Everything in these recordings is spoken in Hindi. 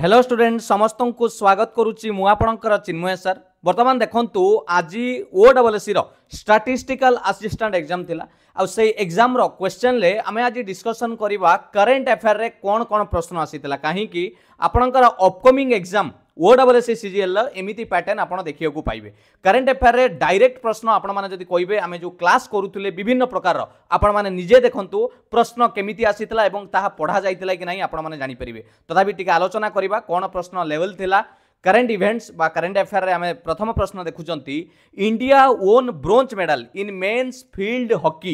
हेलो स्टूडेंट समस्त को स्वागत करुच्ची मु आपणकर चिन्मय सर। बर्तमान देखंतु आज ओडब्ल्यूएससी रो स्टैटिस्टिकल असिस्टेंट एग्जाम थिला आ से एग्जाम रो क्वेश्चन ले आमे आज डिस्कशन करबा करंट अफेयर रे कोन कोन प्रश्न आसीतला काहे कि आपणकर अपकमिंग एग्जाम ओडब्ल्यूएससी सीजीएल एमिति पैटर्न आपण देखियो को पाइबे। करंट अफेयर रे डायरेक्ट प्रश्न आपण माने जदी कहबे आमे जो क्लास करूथुले विभिन्न प्रकार रो आपण माने निजे देखंतु प्रश्न केमिति आसीतला एवं ताहा पढ़ा जाइतला कि नाही आपण माने जानि परिबे। तथापि टिके आलोचना करबा कोन प्रश्न लेवल थिला। करंट इवेंट्स बा करंट अफेयर रे आमे प्रथम प्रश्न देखुचंती India won bronze medal in men's field hockey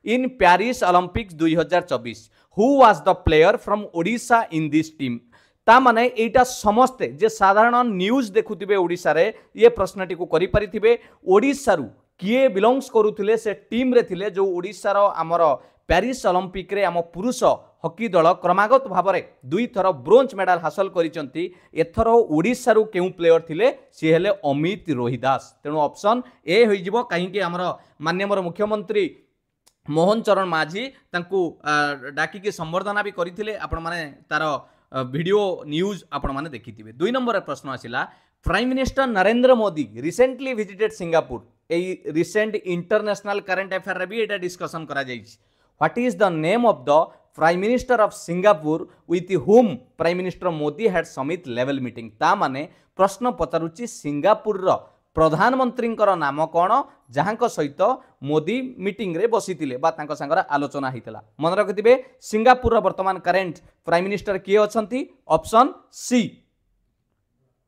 in Paris Olympics 2024 who was the player from Odisha in this team. ता माने एटा समस्ते जे साधारण न्यूज देखुथिबे ओडिशा रे ये प्रश्नटी को करि परिथिबे ओडिशा रु किए बिलोंग्स करूथिले से टीम रे थिले जो ओडिशा रो हमर पेरिस ओलंपिक रे हम पुरुष हॉकी दल क्रमागत भाव में 2 थर ब्रोंज मेडल हासिल करिसंती। एथर ओडिशा रु केउ प्लेयर थिले सी हेले अमित रोहिदास। तेणु ऑप्शन ए होई जिवो काहे कि हमर माननीय मुख्यमंत्री मोहन चरण माझी तांकू डाकी के संबर्धना भी करिथिले। आपण माने तार वीडियो न्यूज आपण माने देखिथिबे। 2 नंबर प्रश्न आसिला prime minister Narendra Modi recently visited Singapore. ए रिसेंट इंटरनेशनल करंट अफेयर रे भी एटा डिस्कशन करा जाइछि। What is the name of the prime minister of Singapore with whom prime minister Modi had summit level meeting. ता माने प्रश्न पचारुछि सिंगापुर रो प्रधानमंत्री नाम कौन जहां सहित मोदी मीटिंग रे बसीतिले बा तांको संगर आलोचना हितला। मन रखिथिबे सिंगापुर वर्तमान करंट प्राइम मिनिस्टर किए अछंती ऑप्शन सी।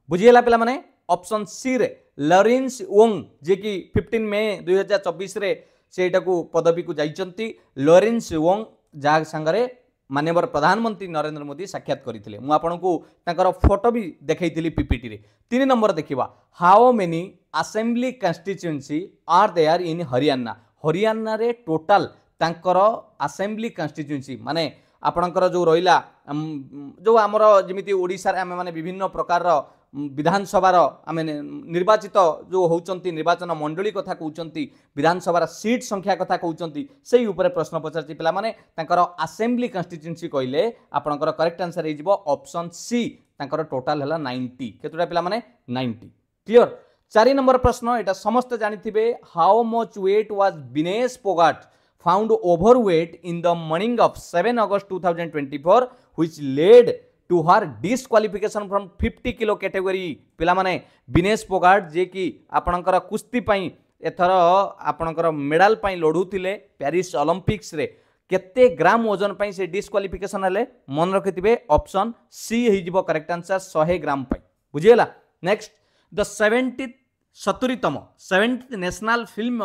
बुझियला पिला माने ऑप्शन सी रे लॉरेंस वोंग जे कि 15 मई 2024 रे सेटा को पदवी को जाइचंती। लॉरेंस वोंग जा संगरे माननीय प्रधानमंत्री नरेंद्र मोदी साक्षात करथिले। मु आपनको तांकर फोटो भी देखैथिली पीपीटी रे। 3 नंबर देखिबा how many assembly constituency are there in Haryana. Haryana रे टोटल तांकर असेंबली कॉन्स्टिट्यूएंसी माने आपणकर जो रहिला जो आमर जेमिति ओडिसा रे आमे माने विभिन्न प्रकार विधानसभा आम निर्वाचित जो होउचंती निर्वाचन मंडली कथा कहउचंती विधानसभा सीट संख्या कथा कहउचंती सेही ऊपर प्रश्न पचारछि। पिला माने तांकर असेंबली कॉन्स्टिट्यूएंसी कहले आपणकर करेक्ट आंसर हेजिबो ऑप्शन सी। तांकर टोटल हला 90 केतुटा पिला माने 90 क्लियर। 4 नंबर प्रश्न एटा समस्त जानिथिबे how much weight was Vinesh Phogat found overweight in the morning of 7 August 2024 which led to her disqualification from 50 kilo category. पिला माने विनेश फोगाट जे कि आपणकर कुश्ती पई एथर आपणकर मेडल पई लढुथिले पेरिस ओलंपिक्स रे केते ग्राम वजन पई से डिस्क्वालिफिकेशन हले मन रखिथिबे ऑप्शन सी हे जिवो करेक्ट आंसर 100 ग्राम पई। बुझियला। नेक्स्ट द 70तम national film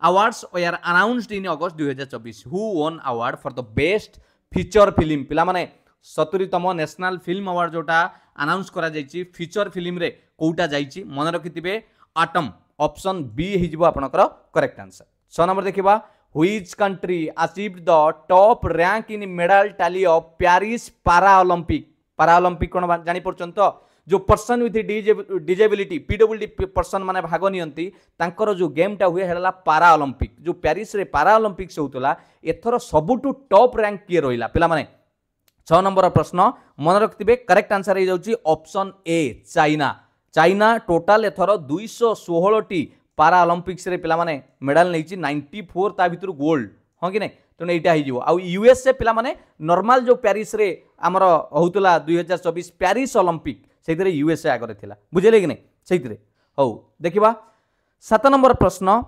awards were announced in August 2024 who won award for the best feature film. पिला माने 70तम नेशनल फिल्म अवार्ड जोटा अनाउंस करा जाइछि फीचर फिल्म रे कोउटा जाइछि मन रखिथिबे आटम ऑप्शन बी हे जिवो आपनकर करेक्ट आंसर। 6 नंबर देखिबा which country achieved the top rank in medal tally of Paris para Olympic कोन जानि परछन तो जो person with disability PWD person माने भाग नियंती तांकर जो गेमटा हुए हेला पैरा ओलंपिक जो पेरिस रे पैरा ओलंपिक्स होतला एथरो सबुटू टॉप रैंक किए रहिला। पिला माने 6 नंबर प्रश्न मन रखिथिबे करेक्ट आंसर हे जाउची option A China. China total एथर 216 टी पैरा ओलंपिक्स रे पिला माने मेडल नैची 94 ता भितर गोल्ड हां कि नै। तो एटा हे जिवो आ यूएसए पिला माने नॉर्मल जो पेरिस रे हमर होतला 2024 पेरिस ओलंपिक सेइतरे यूएसए आगरे थिला। बुझेले कि नै सेइतरे हौ देखिबा। 7 नंबर प्रश्न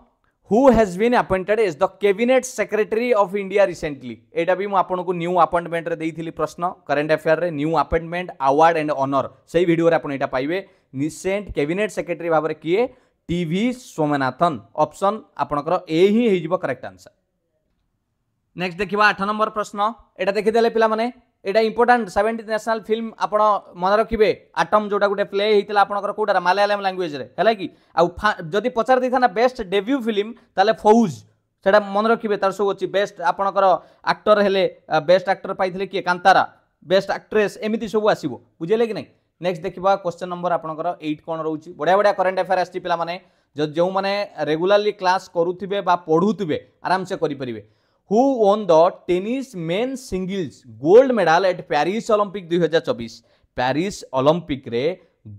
who has been appointed as the cabinet secretary of India recently. एटा भी मु आपनको न्यू अपॉइंटमेंट रे देइथिली प्रश्न करंट अफेयर रे new appointment award and honour सेही वीडियो रे आपण एटा पाइबे। रिसेंट कैबिनेट सेक्रेटरी भाबरे किए टीवी सोमनाथन ऑप्शन आपनकर ए ही हे जिवो करेक्ट आंसर। नेक्स्ट देखिबा 8 नंबर प्रश्न एटा देखि देले पिला माने एटा इंपोर्टेंट 70 नेशनल फिल्म आपण मन रखिबे आटम जोटा गुटे प्ले हेतिला आपनकर कोडा मलयालम लैंग्वेज रे हैला कि आ जदी पचार दै थाना बेस्ट डेब्यू फिल्म ताले फौज सेटा मन रखिबे तार सब अछि बेस्ट आपनकर एक्टर हेले बेस्ट एक्टर पाइथिले कि कांतारा बेस्ट एक्ट्रेस एमिति सब आसीबो। बुझेले कि नै। नेक्स्ट देखिबा क्वेश्चन नंबर आपनकर 8 कोन रहउची बढ़िया बढ़िया करंट अफेयर आछि पिला माने जो माने रेगुलरली क्लास करूथिबे बा पढुथिबे आराम से करि परिबे। who won the tennis men singles gold medal at Paris Olympic 2024 Paris Olympic रे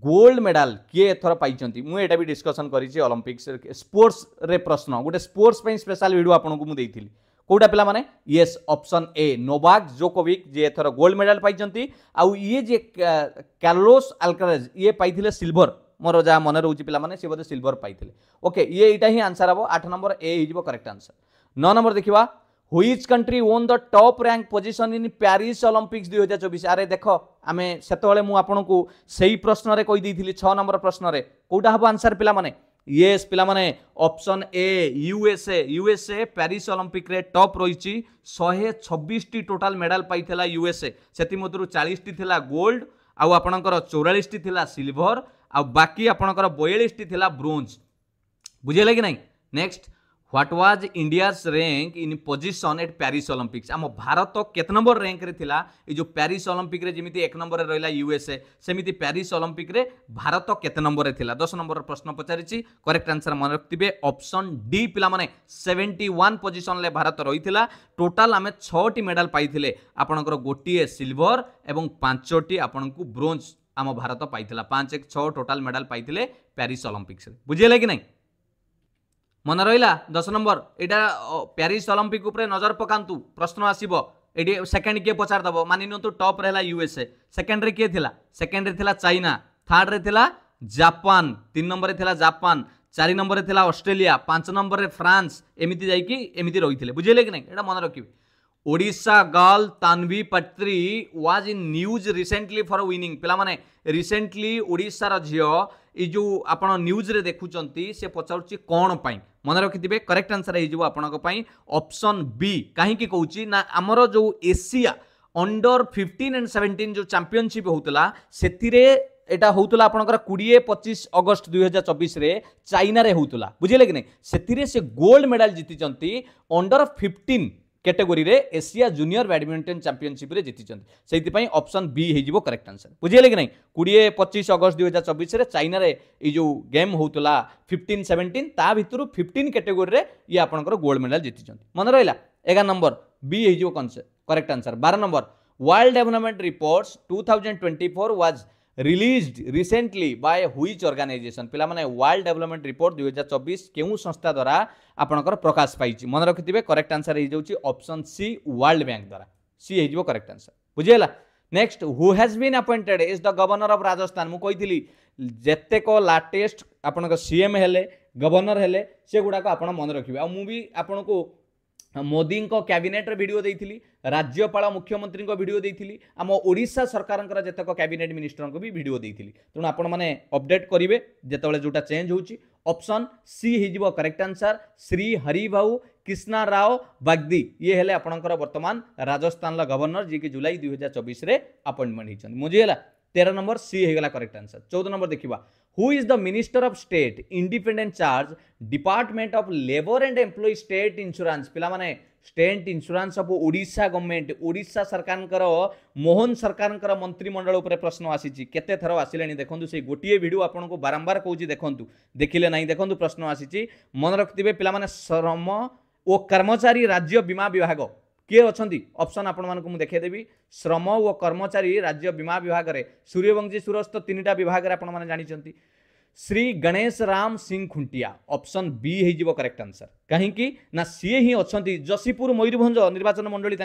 गोल्ड मेडल किए एथर पाइछंती मु एटा भी डिस्कशन करिछि ओलंपिक्स स्पोर्ट्स रे प्रश्न गोटे स्पोर्ट्स पे स्पेशल वीडियो आपन को मु देइथिली कोटा पिला माने yes option A Novak Djokovic जे एथर गोल्ड मेडल पाइछंती आउ ये जे कार्लोस अल्काराज ये पाइथिले सिल्वर मोर जहाँ मन रोचे पिला माने से बोधे सिल्वर पाइथिले ओके ये एटा ही आंसर हबो 8 नंबर ए हिजबो करेक्ट आंसर 9 नंबर देखिबा which country won the top rank position in Paris Olympics 2024 अरे देखो आमे सेतोले मु आपन को सही प्रश्न रे कहि देइथिली 6 नंबर प्रश्न रे कोटा हबो आंसर पिला माने यस पिला माने option A USA Paris Olympic रे टॉप रहिछि 126 टी टोटल मेडल पाइथिला यूएसए सेति मधुरु 40 टी थिला गोल्ड आउ आपनकर 44 टी थिला सिल्वर आ बाकी आपनकर 42 टी थिला ब्रोंज बुझेले कि नहीं next what was India's rank in position eight Paris Olympics आम भारत केत नंबर रैंक रे थिला ए जो पेरिस ओलंपिक रे जेमिति 1 नंबर रे रहला यूएसए सेमिति पेरिस ओलंपिक रे भारत केत नंबर रे थिला 10 नंबर प्रश्न पचारिछि करेक्ट आंसर मन रखतिबे ऑप्शन डी पिला माने 71 पोजीशन ले भारत रहिथिला टोटल आमे 6 टी मेडल पाइथिले आपनकर गोटिए सिल्वर एवं 5 टी आपनकु ब्रोंज आम भारत पाइथिला 5 1 6 टोटल मेडल पाइथिले पेरिस ओलंपिक्स रे बुझिले कि नहीं मन रहा 10 नंबर यहाँ पेरिस ओलंपिक उपरे नजर पकांतु प्रश्न आसीबो एडी सेकंड किए पचार दबो मानि नियंतु टॉप रहला यूएसए सेकंड रे किए थिला सेकंड रे थिला चाइना थर्ड रे थिला जापान 3 नंबर रे थिला जापान 4 नंबर रे थिला ऑस्ट्रेलिया 5 नंबर रे फ्रांस एमिति जाईकी एमिति रहिथिले बुझिले कि नहीं एटा मन रखिबे ओडिशा गर्ल तानवी पत्री was in news recently for winning पिला माने रिसेंटली ओडिशा रा झियो ई जो आपण न्यूज रे देखुचंती से पचाउची कोन पई मन रखिथिबे करेक्ट आंसर हे जिवो आपनक पई ऑप्शन बी काहे की कहूची ना हमरो जो एशिया अंडर 15 एंड 17 जो चैंपियनशिप होतला सेतिरे एटा होतला आपनकर 20-25 अगस्त 2024 रे चाइना रे होतला बुझिले कि नहीं सेतिरे से गोल्ड मेडल जीतिचंती अंडर 15 कैटेगरी रे एशिया जूनियर बैडमिंटन चैंपियनशिप रे जीतिचंती सेति पई ऑप्शन बी हे जिवो करेक्ट आंसर बुझिले कि नहीं 20-25 अगस्त 2024 रे चाइना रे ई जो गेम होतला 15-17 ता भितरु 15 कैटेगरी रे ये आपनकर गोल्ड मेडल जीतिचंती मन रहिला 11 नंबर बी हे जिवो correct answer 12 number world development reports 2024 was released recently by which organisation पिला माने वर्ल्ड डेवलपमेंट रिपोर्ट 2024 केउ संस्था द्वारा आपनकर प्रकाश पाइछि मन रखिथिबे करेक्ट आंसर हे जाउछि ऑप्शन सी वर्ल्ड बैंक द्वारा सी हे जिवो करेक्ट आंसर बुझियला next who has been appointed is the governor of Rajasthan मु कहिथिली जेते को लेटेस्ट आपनकर सीएम हेले गवर्नर हेले से गुडा को आपण मन रखिबे आ मु भी आपण को मोदी को कैबिनेट वीडियो देइथिली राज्यपाल मुख्यमंत्री को वीडियो देइथिली आम ओडिशा सरकार जेतक कैबिनेट मिनिस्टर को भी वीडियो देइथिली तेणु आपण माने अपडेट करिवे जेतबेले जोटा चेंज होउची ऑप्शन सी हिजिबो करेक्ट आंसर श्री हरिभाऊ कृष्णा राव बागदी ये हेले आपणकर वर्तमान राजस्थान गवर्नर जी की जुलाई 2024 रे अपॉइंटमेंट हिचन मुझेला 13 नंबर सी हेगला करेक्ट आंसर 14 नंबर देखिबा who is the minister of state independent charge department of labour and employ state insurance पिला माने state insurance of Odisha government Odisha सरकार मोहन सरकार मंत्रिमंडल उपर प्रश्न आसी केते थर आसिले देखंतु से गोटिए वीडियो आपन को बारंबार कहूँ देखंतु देखिले नहीं देखंतु प्रश्न आसी मन रखिथिबे पिला माने श्रम और कर्मचारी राज्य बीमा विभाग किए अच्छी ऑप्शन आपण मानक मुझे देखेदेवी श्रम और कर्मचारी राज्य बीमा विभाग में सूर्यवंशी सूरस्थ 3टा विभाग आपण मैंने जानते श्री गणेश राम सिंह खुंटिया ऑप्शन बी हो करेक्ट आंसर कहीं ना सी ही अच्छा जसीपुर मयूरभंज निर्वाचन मंडली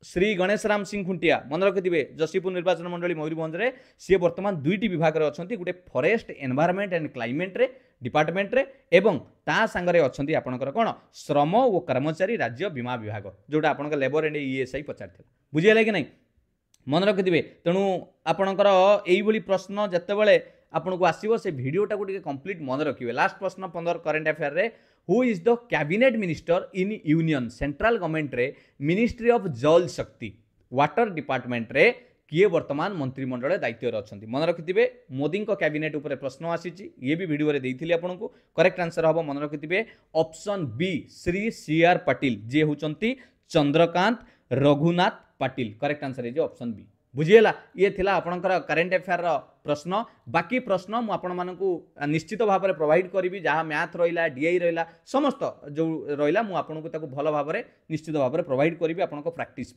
श्री गणेश राम सिंह खुंटिया मन रखिथे जसीपुर निर्वाचन मंडली मयूरभंज रे सी वर्तमान 2टी विभाग रे अच्छी गोटे फॉरेस्ट एनवायरनमेंट एंड क्लाइमेट रे डिपार्टमेंट रे एवं ता सांगरे अच्छी आपनकर कोन श्रम और कर्मचारी राज्य बीमा विभाग जोटा आपनकर लेबर एंड ईएसआई पचारथिला बुझियले कि नहीं मन रखिथे तेणु आपनकर एई भली प्रश्न जत्तेबेले आपन को आसीबो से वीडियोटा को कंप्लीट मन रखिबे लास्ट प्रश्न 15 करंट अफेयर रे who is the cabinet minister in union central government रे मिनिस्ट्री ऑफ जल शक्ति वाटर डिपार्टमेंट रे किए वर्तमान मंत्रिमंडल दायित्व अच्छा मन रखिथे मोदी को कैबिनेट उपर प्रश्न आसी ये भी वीडियो देती आपको करेक्ट आंसर हम मन रखिथे option B Shri C R Patil ji होती चंद्रकांत रघुनाथ पाटिल करेक्ट आंसर है ऑप्शन बी बुझीगला ये थिला आपणकर करेन्ट अफेयर प्रश्न बाकी प्रश्न मु आपण मानकु निश्चित भाव में प्रोवाइड करी जहाँ मैथ रहा डीआई रहा समस्त जो रहा मु आपको भल भाव निश्चित भाव में प्रोवाइड करी आपण प्रैक्टिस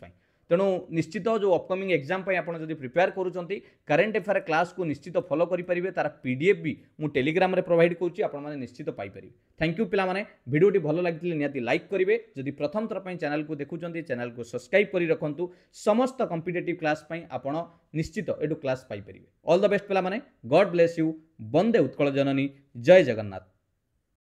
तेणु निश्चित जो अपकमिंग एग्जाम आपड़ जब प्रिपेयर करुँच करेन्ट अफेयर क्लास को निश्चित फॉलो करेंगे तार पीडीएफ भी मुझे टेलीग्राम रे प्रोवाइड करुँची आपने निश्चित पाइपर। थैंक यू पिला माने वीडियोटी भल लगी निहाती लाइक करेंगे जदि प्रथम थर पर चैनल को देखुं चैनल को सब्सक्राइब कर रखु समस्त कॉम्पिटिटिव क्लास आपण निश्चित एटू क्लास पाइपर। ऑल द बेस्ट पिला माने गॉड ब्लेस यू। वंदे उत्कल जननी जय जगन्नाथ।